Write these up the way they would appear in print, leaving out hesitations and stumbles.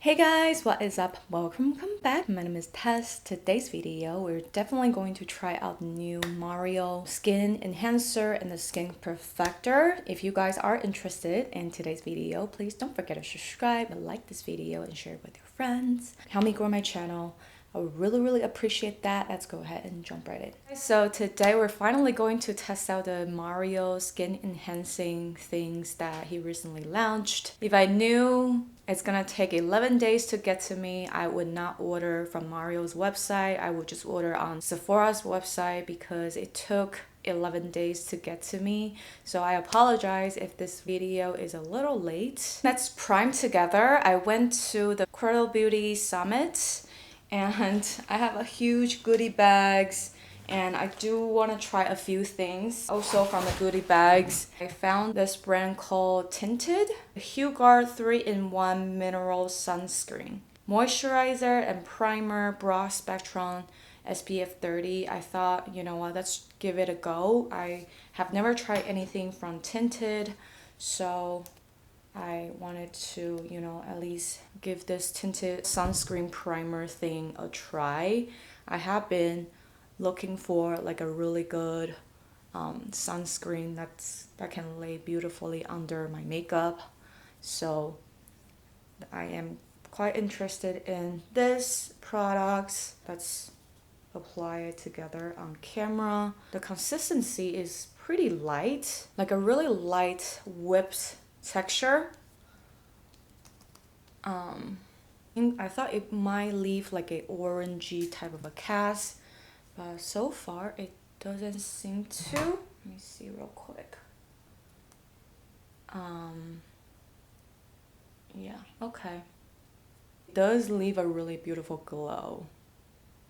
Hey guys, what is up? Welcome back. My name is Tess. Today's video, we're definitely going to try out new Mario Skin Enhancer and the Skin Perfector. If you guys are interested in today's video, please don't forget to subscribe, like this video, and share it with your friends. Help me grow my channel. I would really appreciate that. Let's go ahead and jump right in. So today we're finally going to test out the Mario skin enhancing things that he recently launched. If I knew it's gonna take 11 days to get to me, I would not order from Mario's website. I would just order on Sephora's website because it took 11 days to get to me. So I apologize if this video is a little late. Let's prime together. I went to the Cradle Beauty Summit and I have a huge goodie bags and I do want to try a few things. Also from the goodie bags, I found this brand called Tinted, Hueguard 3-in-1 Mineral Sunscreen. Moisturizer and primer, broad spectrum, SPF 30. I thought, you know what, let's give it a go. I have never tried anything from Tinted, so I wanted to, at least give this tinted sunscreen primer thing a try. I have been looking for like a really good sunscreen that can lay beautifully under my makeup. So I am quite interested in this product. Let's apply it together on camera. The consistency is pretty light, like a really light whipped texture. I thought it might leave like a orangey type of a cast, but so far it doesn't seem to. Let me see real quick. Yeah, okay. It does leave a really beautiful glow.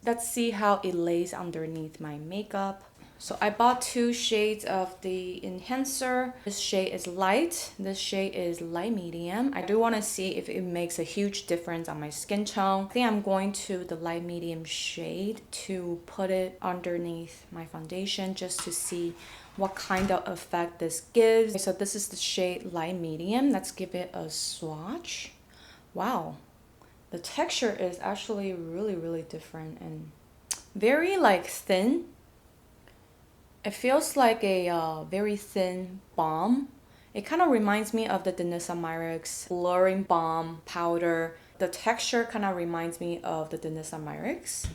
Let's see how it lays underneath my makeup. So I bought two shades of the enhancer. This shade is light, this shade is light medium. I do want to see if it makes a huge difference on my skin tone. I think I'm going to the light medium shade to put it underneath my foundation just to see what kind of effect this gives. Okay, so this is the shade light medium. Let's give it a swatch. Wow. The texture is actually really different and very like thin. It feels like a very thin balm. It kind of reminds me of the Denisa Myricks Blurring Balm Powder. The texture kind of reminds me of the Denisa Myricks.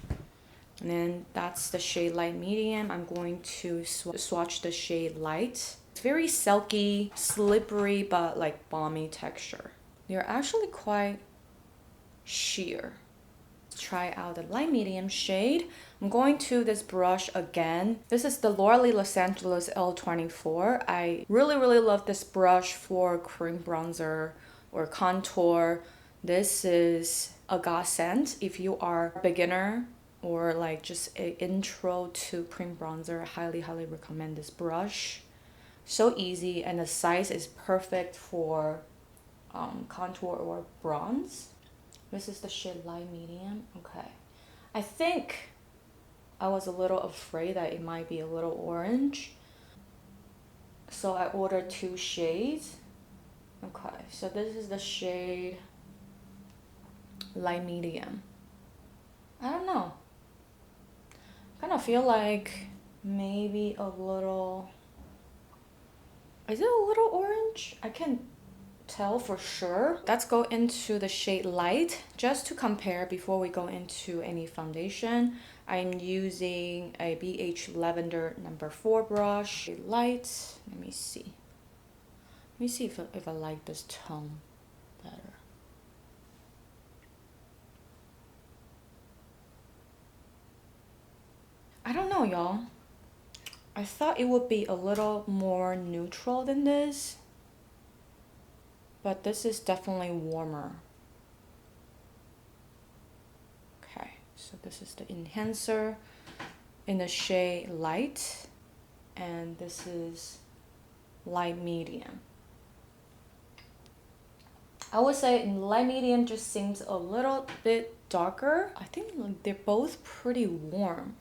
And then that's the shade light medium. I'm going to swatch the shade light. It's very silky, slippery, but like balmy texture. They're actually quite sheer. Let's try out the light medium shade. I'm going to this brush again. This is the Laura Los Angeles L24. I really love this brush for cream bronzer or contour. This is a godsend if you are a beginner or like just an intro to cream bronzer. I highly recommend this brush. So easy, and the size is perfect for contour or bronze. This is the shade light medium. Okay. I think I was a little afraid that it might be a little orange. So I ordered two shades. Okay, so this is the shade light medium. I don't know. I kind of feel like maybe a little... Is it a little orange? I can't tell for sure. Let's go into the shade light just to compare before we go into any foundation. I'm using a BH Lavender number 4 brush. Shade light. Let me see if I like this tone better. I don't know, y'all. I thought it would be a little more neutral than this, but this is definitely warmer. Okay, so this is the enhancer in the shade light, and this is light medium. I would say in light medium just seems a little bit darker. I think they're both pretty warm.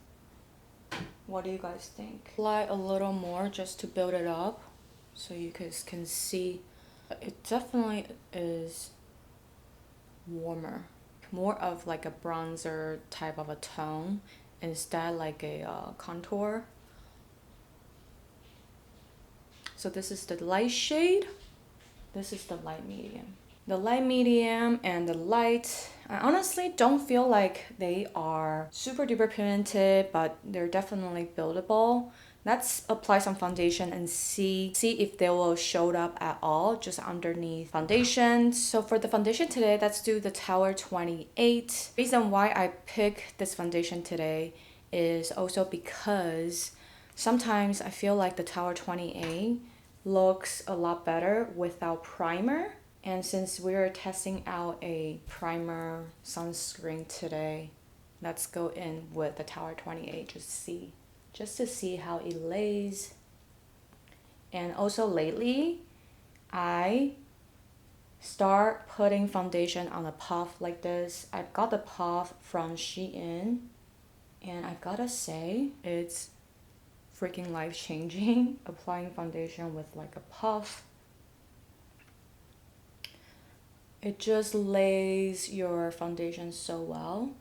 What do you guys think? Apply a little more just to build it up so you guys can see. It definitely is warmer, more of like a bronzer type of a tone instead like a contour. So this is the light shade, this is the light medium. The light medium and the light, I honestly don't feel like they are super duper pigmented, but they're definitely buildable. Let's apply some foundation and see if they will show up at all just underneath foundation. So for the foundation today, let's do the Tower 28. Reason why I picked this foundation today is also because sometimes I feel like the Tower 28 looks a lot better without primer. And since we're testing out a primer sunscreen today, let's go in with the Tower 28 just to see how it lays. And also lately, I start putting foundation on a puff like this. I got the puff from Shein, and I gotta say, it's freaking life-changing applying foundation with like a puff. It just lays your foundation so well.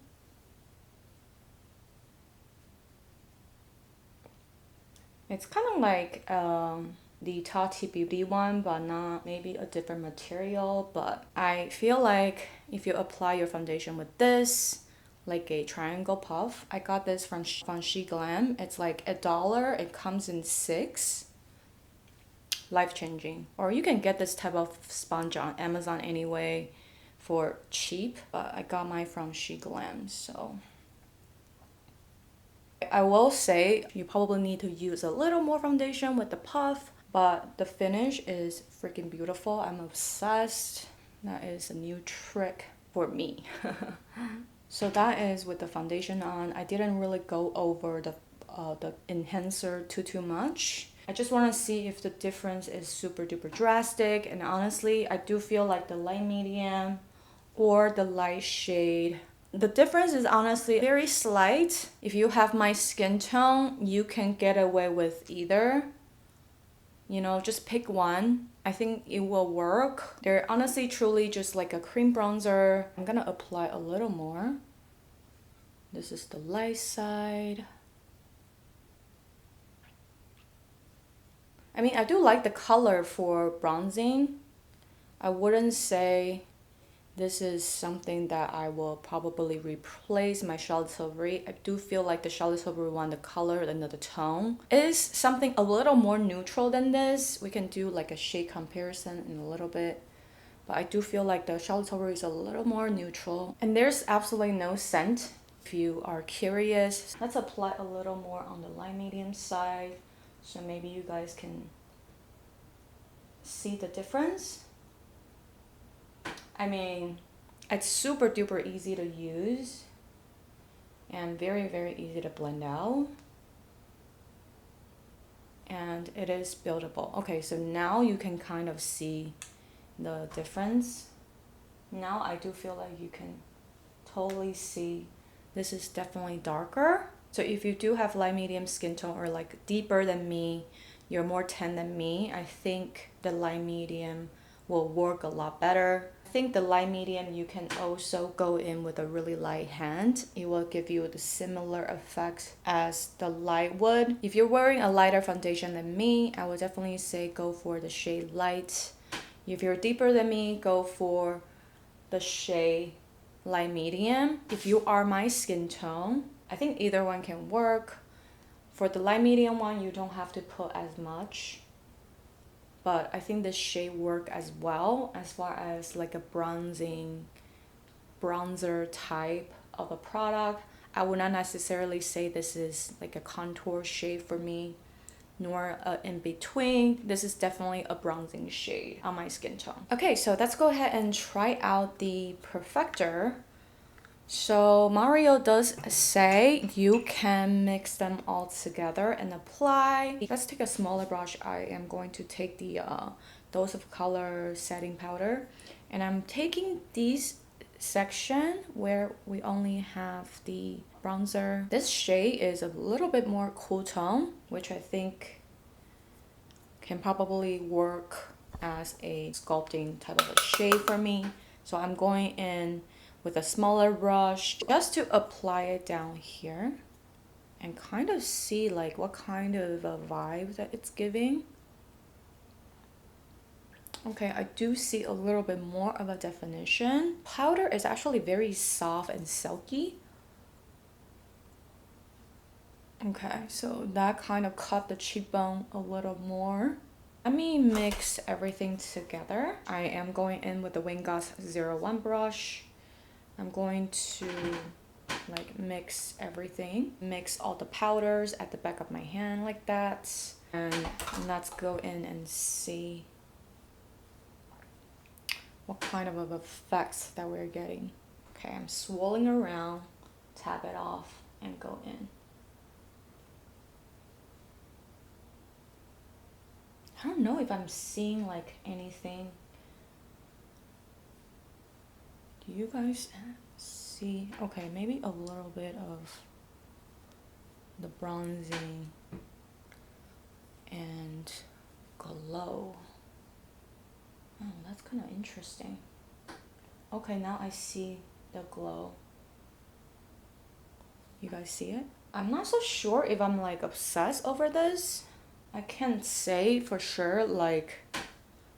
It's kind of like the Tati Beauty one, but not maybe a different material. But I feel like if you apply your foundation with this, like a triangle puff, I got this from She Glam. It's like $1. It comes in 6. Life-changing. Or you can get this type of sponge on Amazon anyway for cheap, but I got mine from She Glam. So I will say you probably need to use a little more foundation with the puff, but the finish is freaking beautiful. I'm obsessed. That is a new trick for me. So that is with the foundation on. I didn't really go over the enhancer too much. I just want to see if the difference is super duper drastic, and honestly I do feel like the light medium or the light shade, the difference is honestly very slight. If you have my skin tone, you can get away with either. You know, just pick one. I think it will work. They're honestly truly just like a cream bronzer. I'm gonna apply a little more. This is the light side. I mean, I do like the color for bronzing. I wouldn't say this is something that I will probably replace my Charlotte Tilbury. I do feel like the Charlotte Tilbury one, the color and the tone is something a little more neutral than this. We can do like a shade comparison in a little bit. But I do feel like the Charlotte Tilbury is a little more neutral. And there's absolutely no scent. If you are curious, let's apply a little more on the light medium side, so maybe you guys can see the difference. I mean, it's super duper easy to use and very, very easy to blend out. And it is buildable. Okay, so now you can kind of see the difference. Now I do feel like you can totally see this is definitely darker. So if you do have light medium skin tone or like deeper than me, you're more tan than me, I think the light medium will work a lot better. I think the light medium you can also go in with a really light hand. It will give you the similar effect as the light would. If you're wearing a lighter foundation than me, I would definitely say go for the shade light. If you're deeper than me, go for the shade light medium. If you are my skin tone, I think either one can work. For the light medium one, you don't have to put as much, but I think this shade work as well as far as like a bronzer type of a product. I would not necessarily say this is like a contour shade for me, nor in between. This is definitely a bronzing shade on my skin tone. Okay, so let's go ahead and try out the Perfector. So Mario does say you can mix them all together and apply. Let's take a smaller brush. I am going to take the Dose of Color setting powder, and I'm taking these section where we only have the bronzer. This shade is a little bit more cool tone, which I think can probably work as a sculpting type of a shade for me. So I'm going in with a smaller brush just to apply it down here and kind of see like what kind of a vibe that it's giving. Okay, I do see a little bit more of a definition. Powder is actually very soft and silky. Okay, so that kind of cut the cheekbone a little more. Let me mix everything together. I am going in with the Hueguard 01 brush. I'm going to like mix everything. Mix all the powders at the back of my hand like that. And let's go in and see what kind of effects that we're getting. Okay, I'm swirling around, tap it off, and go in. I don't know if I'm seeing like anything. Do you guys see? Okay, maybe a little bit of the bronzing and glow. Oh, that's kind of interesting. Okay, now I see the glow. You guys see it? I'm not so sure if I'm like obsessed over this. I can't say for sure like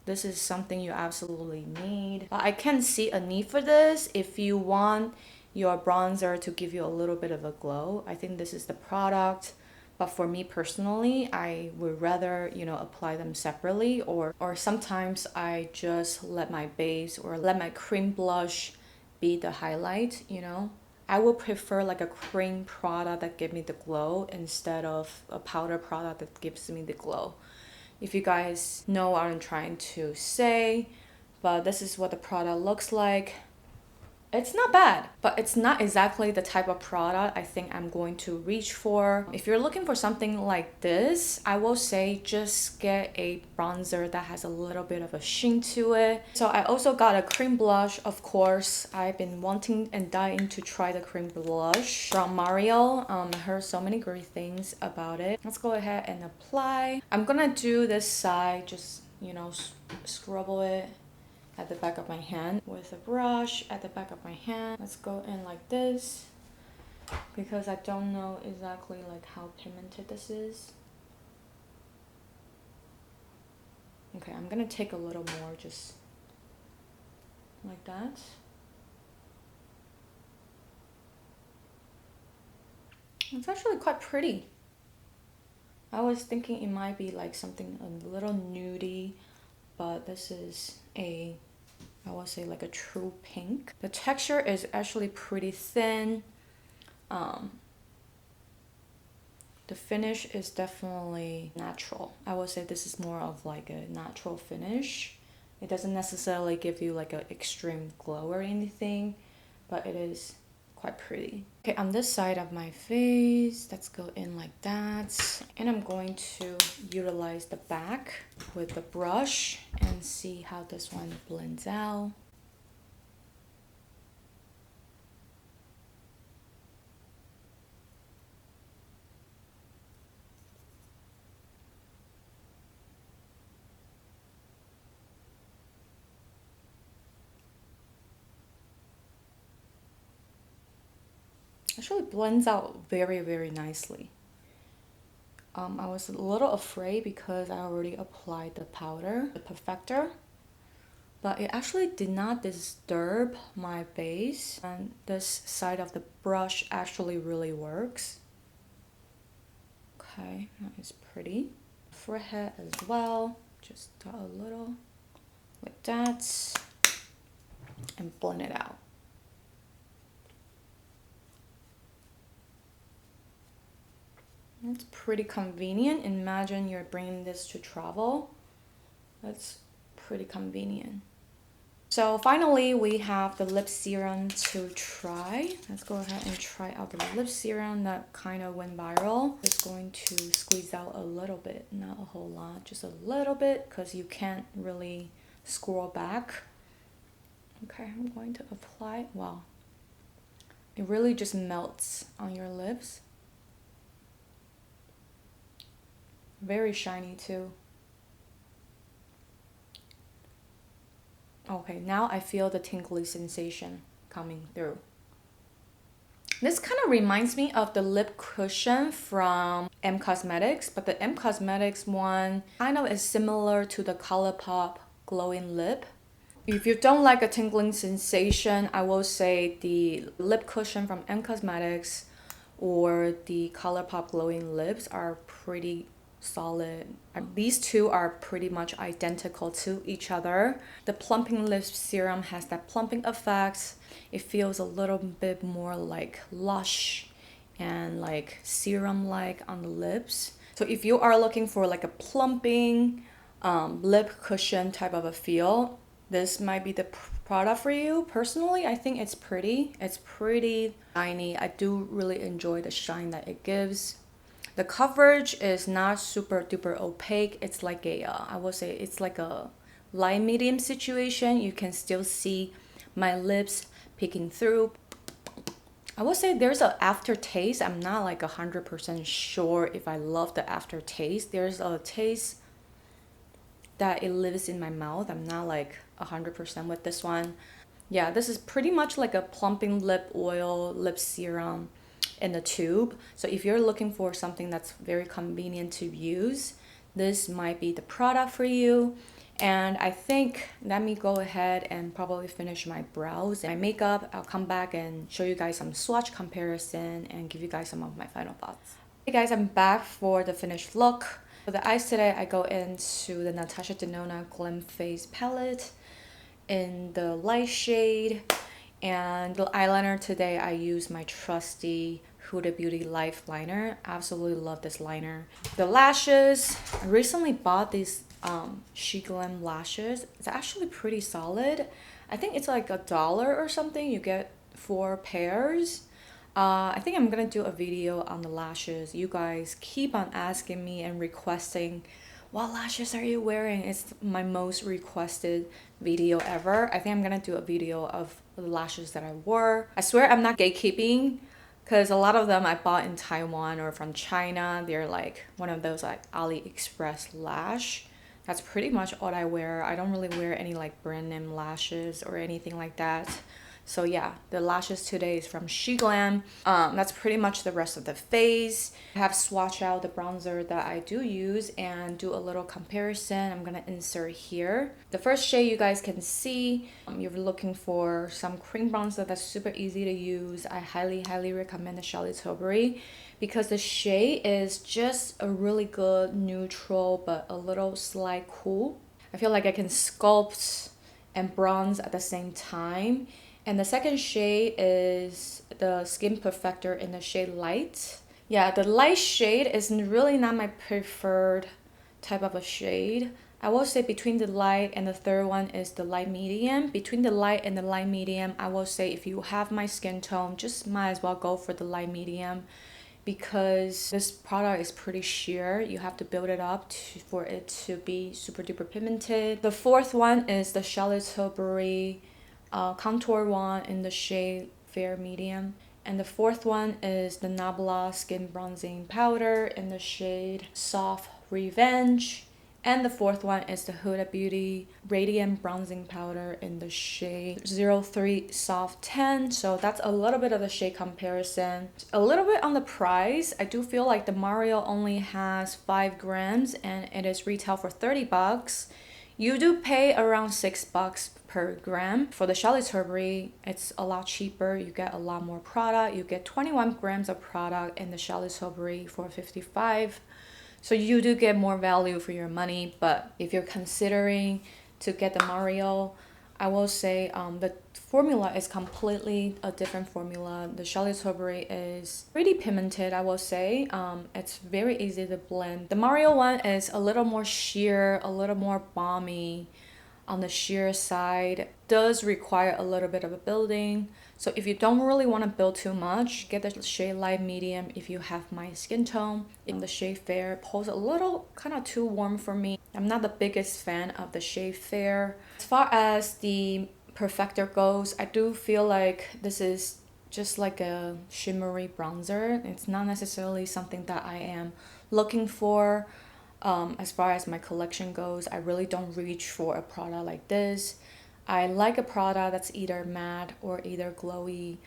this is something you absolutely need. But I can see a need for this if you want your bronzer to give you a little bit of a glow. I think this is the product. But for me personally, I would rather, you know, apply them separately or sometimes I just let my base or let my cream blush be the highlight, you know. I would prefer like a cream product that gives me the glow instead of a powder product that gives me the glow. If you guys know what I'm trying to say, but this is what the product looks like. It's not bad, but it's not exactly the type of product I think I'm going to reach for. If you're looking for something like this, I will say just get a bronzer that has a little bit of a sheen to it. So I also got a cream blush, of course. I've been wanting and dying to try the cream blush from Mario. I heard so many great things about it. Let's go ahead and apply. I'm gonna do this side, just, you know, scrubble it at the back of my hand with a brush at the back of my hand. Let's go in like this because I don't know exactly like how pigmented this is. Okay, I'm gonna take a little more just like that. It's actually quite pretty. I was thinking it might be like something a little nudie, but this is a, I would say like a true pink. The texture is actually pretty thin. The finish is definitely natural. I would say this is more of like a natural finish. It doesn't necessarily give you like an extreme glow or anything, but it is quite pretty. Okay, on this side of my face, let's go in like that. And I'm going to utilize the back with the brush and see how this one blends out. Actually blends out very, very nicely. I was a little afraid because I already applied the powder, the Perfector, but it actually did not disturb my base, and this side of the brush actually really works. Okay, that is pretty. Forehead as well, just a little like that, and blend it out. It's pretty convenient. Imagine you're bringing this to travel. That's pretty convenient. So finally, we have the lip serum to try. Let's go ahead and try out the lip serum that kind of went viral. Just going to squeeze out a little bit, not a whole lot, just a little bit, because you can't really scroll back. Okay, I'm going to apply. Wow, it really just melts on your lips. Very shiny too. Okay, now I feel the tingly sensation coming through. This kind of reminds me of the lip cushion from M Cosmetics, but the M Cosmetics one kind of is similar to the ColourPop glowing lip. If you don't like a tingling sensation, I will say the lip cushion from M Cosmetics or the ColourPop glowing lips are pretty solid. These two are pretty much identical to each other. The plumping lip serum has that plumping effect. It feels a little bit more like lush and like serum like on the lips. So if you are looking for like a plumping lip cushion type of a feel, this might be the product for you. Personally, I think it's pretty. It's pretty shiny. I do really enjoy the shine that it gives. The coverage is not super duper opaque. It's like a, I would say it's like a light medium situation. You can still see my lips peeking through. I would say there's an aftertaste. I'm not like 100% sure if I love the aftertaste. There's a taste that it lives in my mouth. I'm not like 100% with this one. Yeah, this is pretty much like a plumping lip oil, lip serum in the tube. So if you're looking for something that's very convenient to use, this might be the product for you. And I think, let me go ahead and probably finish my brows and my makeup. I'll come back and show you guys some swatch comparison and give you guys some of my final thoughts. Hey guys, I'm back for the finished look. For the eyes today, I go into the Natasha Denona Glam Face Palette in the light shade. And the eyeliner today, I use my trusty Huda Beauty Life liner. Absolutely love this liner. The lashes, I recently bought these She Glam lashes. It's actually pretty solid. I think it's like $1 or something. You get 4 pairs. I think I'm gonna do a video on the lashes. You guys keep on asking me and requesting, what lashes are you wearing? It's my most requested video ever. I think I'm gonna do a video of the lashes that I wore. I swear I'm not gatekeeping, because a lot of them I bought in Taiwan or from China. They're like one of those like AliExpress lash. That's pretty much all I wear. I don't really wear any like brand name lashes or anything like that. So yeah, the lashes today is from She Glam. That's pretty much the rest of the face. I have swatched out the bronzer that I do use and do a little comparison. I'm gonna insert here. The first shade you guys can see, you're looking for some cream bronzer that's super easy to use. I highly recommend the Charlotte Tilbury because the shade is just a really good neutral but a little slight cool. I feel like I can sculpt and bronze at the same time. And the second shade is the Skin Perfector in the shade Light. Yeah, the light shade is really not my preferred type of a shade. I will say between the light and the third one is the light medium. Between the light and the light medium, I will say if you have my skin tone, just might as well go for the light medium because this product is pretty sheer. You have to build it up for it to be super duper pigmented. The fourth one is the Charlotte Tilbury contour one in the shade Fair Medium. And the fourth one is the Nabla Skin Bronzing Powder in the shade Soft Revenge. And the fourth one is the Huda Beauty Radiant Bronzing Powder in the shade 03 Soft Tan. So that's a little bit of the shade comparison. A little bit on the price. I do feel like the Mario only has 5 grams and it is retail for 30 bucks. You do pay around $6 per gram. For the Charlotte Tilbury, it's a lot cheaper. You get a lot more product. You get 21 grams of product in the Charlotte Tilbury for 55. So you do get more value for your money. But if you're considering to get the Mario, I will say the formula is completely a different formula. The Charlotte Tilbury is pretty pigmented, I will say. It's very easy to blend. The Mario one is a little more sheer, a little more balmy on the sheer side. Does require a little bit of a building. So if you don't really want to build too much, get the shade light medium if you have my skin tone. In the shade Fair, pose a little kind of too warm for me. I'm not the biggest fan of the shade Fair. As far as the Perfector goes, I do feel like this is just like a shimmery bronzer. It's not necessarily something that I am looking for. As far as my collection goes, I really don't reach for a product like this. I like a product that's either matte or either glowy.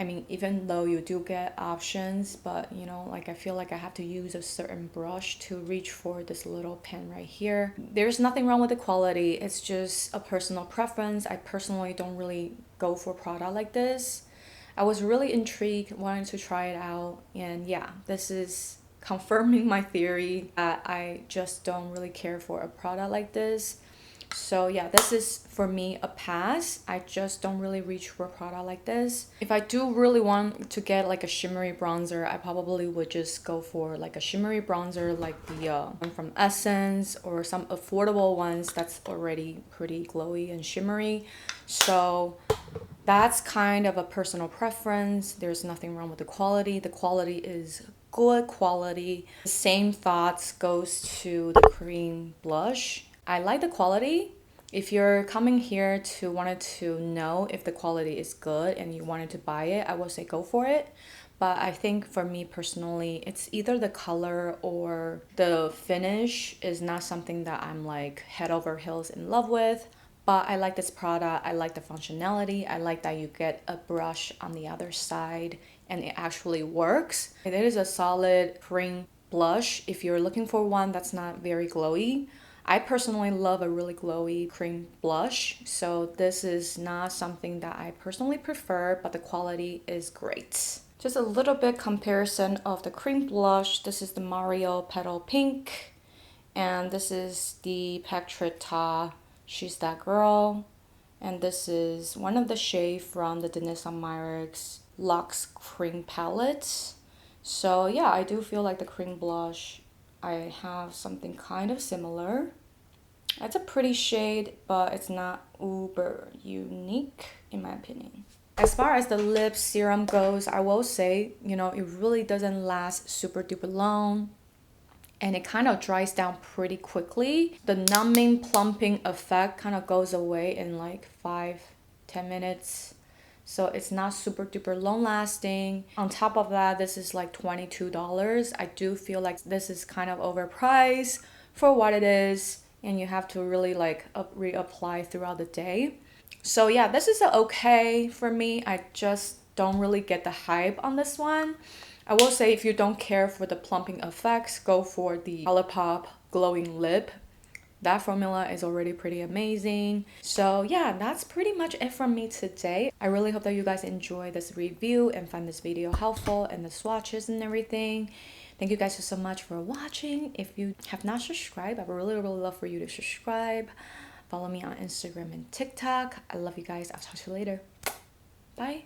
I mean, even though you do get options, but you know, like I feel like I have to use a certain brush to reach for this little pen right here. There's nothing wrong with the quality. It's just a personal preference. I personally don't really go for a product like this. I was really intrigued, wanting to try it out, and yeah, this is confirming my theory that I just don't really care for a product like this. So yeah, this is for me a pass. I just don't really reach for a product like this. If I do really want to get like a shimmery bronzer, I probably would just go for like a shimmery bronzer like the one from Essence, or some affordable ones that's already pretty glowy and shimmery. So that's kind of a personal preference. There's nothing wrong with the quality. The quality is good quality. The same thoughts goes to the cream blush. I like the quality. If you're coming here to wanted to know if the quality is good and you wanted to buy it, I would say go for it. But I think for me personally, it's either the color or the finish is not something that I'm like head over heels in love with. But I like this product. I like the functionality. I like that you get a brush on the other side and it actually works. It is a solid cream blush if you're looking for one that's not very glowy. I personally love a really glowy cream blush, so this is not something that I personally prefer, but the quality is great. Just a little bit comparison of the cream blush. This is the Mario Petal Pink, and this is the Perfector She's That Girl, and this is one of the shades from the Denise Myrick's Luxe Cream Palette. So yeah, I do feel like the cream blush, I have something kind of similar. It's a pretty shade, but it's not uber unique in my opinion. As far as the lip serum goes, I will say, you know, it really doesn't last super duper long and it kind of dries down pretty quickly. The numbing plumping effect kind of goes away in like 5-10 minutes. So it's not super duper long lasting. On top of that, this is like $22. I do feel like this is kind of overpriced for what it is, and you have to really like reapply throughout the day. So yeah, this is okay for me. I just don't really get the hype on this one. I will say if you don't care for the plumping effects, go for the Colourpop glowing lip. That formula is already pretty amazing. So yeah, that's pretty much it from me today. I really hope that you guys enjoy this review and find this video helpful and the swatches and everything. Thank you guys so much for watching. If you have not subscribed, I would really love for you to subscribe. Follow me on Instagram and TikTok. I love you guys. I'll talk to you later. Bye.